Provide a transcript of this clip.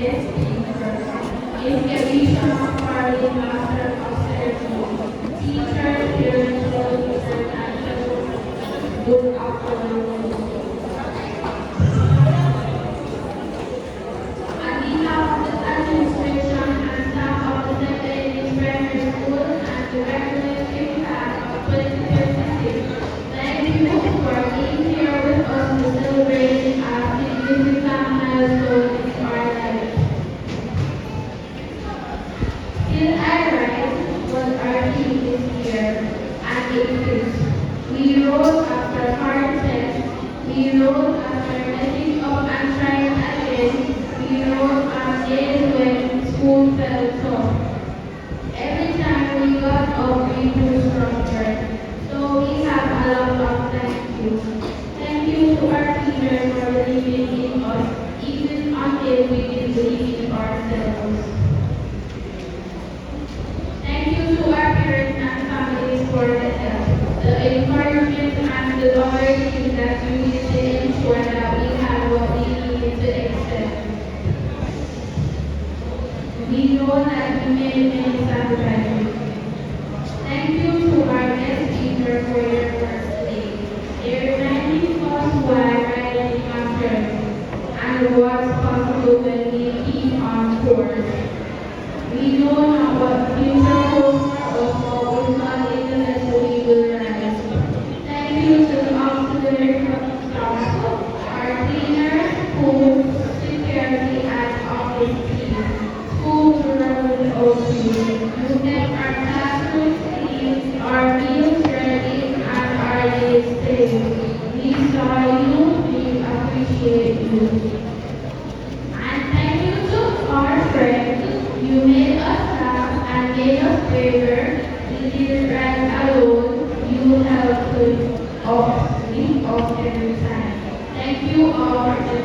Yes, teacher. Inspiration of Carly Master of Ceremony. Teacher, parents, teacher, and good afternoon. On behalf of the administration and staff of the St. David's Primary School and the graduating class of 2026, thank you for being here with us to celebrate our significant milestone in our lives. Still I Rise was our theme this year, and it is. We rose after hard tests, we rose after messing up and trying again, we rose on days when school felt tough. Every time we got up, we grew stronger. So we have a lot of thank you. Thank you to our teachers for believing in us, even until we didn't believe in ourselves. Thank you to our parents and families for the help, the encouragement and the loyalty that you need to ensure that we have what we need to excel. We know that we made many sacrifices. Thank you to our guest speaker for your work today. They reminding us why riding on journey and what's possible when we keep on course. We know not what the future holds for us, but we not in the lesson we will rise. Thank you to the auxiliary staff, our cleaners, food, security, and office team, schools run without you. You kept our classrooms clean, our meals ready, and our days safe. We saw you, we appreciate you. And thank you to our friends. You made us laugh and made us braver. We didn't ride alone. You helped us lead us every time. Thank you all for the